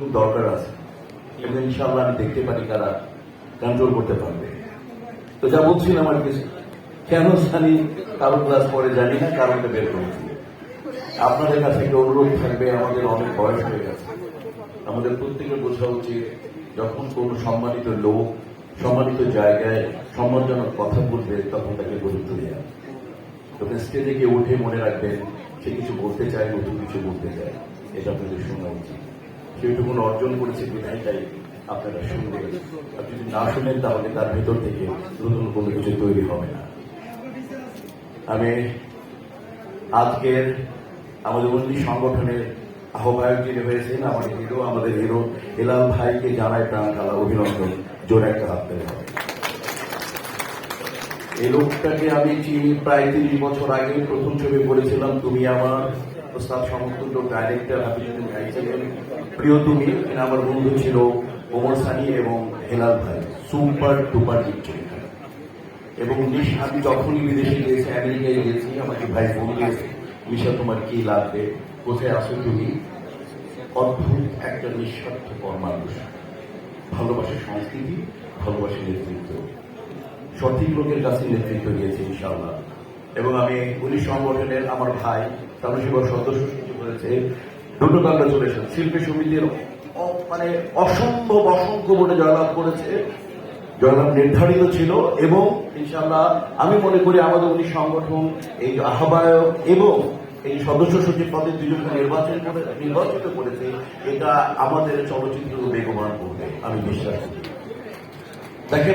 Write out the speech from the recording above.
খুব দরকার আছে এবং ইনশাআল্লাহ আমি দেখতে পারি তারা কন্ট্রোল করতে পারবে। তো যা বলছিলাম আর কিছু কেন জানি কারো ক্লাস পরে জানি না, কারণটা বের করেছি। আপনাদের কাছে একটা অনুরোধ থাকবে, আমাদের অনেক বয়স হয়ে গেছে, আমাদের প্রত্যেকের বোঝা উচিত যখন কোন সম্মানিত লোক সম্মানিত জায়গায় সম্মানজনক কথা বলবে তখন তাকে গুরুত্ব দেওয়া। তখন স্টেজে গিয়ে উঠে মনে রাখবেন সে কিছু বলতে চায়, নতুন কিছু বলতে চায়, এটা আপনাদের শোনা উচিত। সেইটুকু অর্জন করেছে বিধায়টাই আপনারা শুনবেন, আর যদি না শুনেন তাহলে তার ভেতর থেকে নতুন কোনো কিছু তৈরি হবে না। আমি আজকের আমাদের অন্য সংগঠনের আহ্বায়ক যিনি হয়েছেন আমাদের হিরো হেলাল ভাইকে জানাই প্রাণ ঢালা অভিনন্দন, জোরে একটা হাত দেওয়া হবে। এই লোকটাকে আমি চিনি প্রায় 30 বছর আগে, প্রথম ছবি করেছিলাম তুমি আমার, প্রস্তাব সমতুল্য ডাইরেক্টর হাবিবুদ্দিন ভাই ছিলেন, প্রিয় তুমি, আমার বন্ধু ছিল ওমর সানি এবং হেলাল ভাই, সুপার ডুপার হিট। এবং আমি যখনই বিদেশে গিয়েছি, আমেরিকায় গিয়েছি, আমাকে ভাই ফোন দিয়েছে, মিশা তোমার কি লাগবে, কোথায় আসো তুমি। অদ্ভুত একটা নিঃস্বার্থপর মানুষ, ভালোবাসে সংস্কৃতি, ভালোবাসে নেতৃত্ব, সঠিক লোকের কাছে নেতৃত্ব দিয়েছে ইনশাআল্লাহ। এবং আমি পুলিশ সংগঠনের আমার ভাই তানসিবর সদস্য সচিব করেছে, দুটো কংগ্রেচুলেশন, শিল্পী সমিতির মানে অসংখ্য ভোটে জয়লাভ করেছে, জয়লাভ নির্ধারিত ছিল। এবং ইনশাআল্লাহ আমি মনে করি আমাদের উনি সংগঠন এই আহ্বায়ক এবং এই সদস্য সচিব পদে দুজনকে নির্বাচিত করেছে, এটা আমাদের চলচ্চিত্র বেগবান করবে আমি বিশ্বাস করি। দেখেন।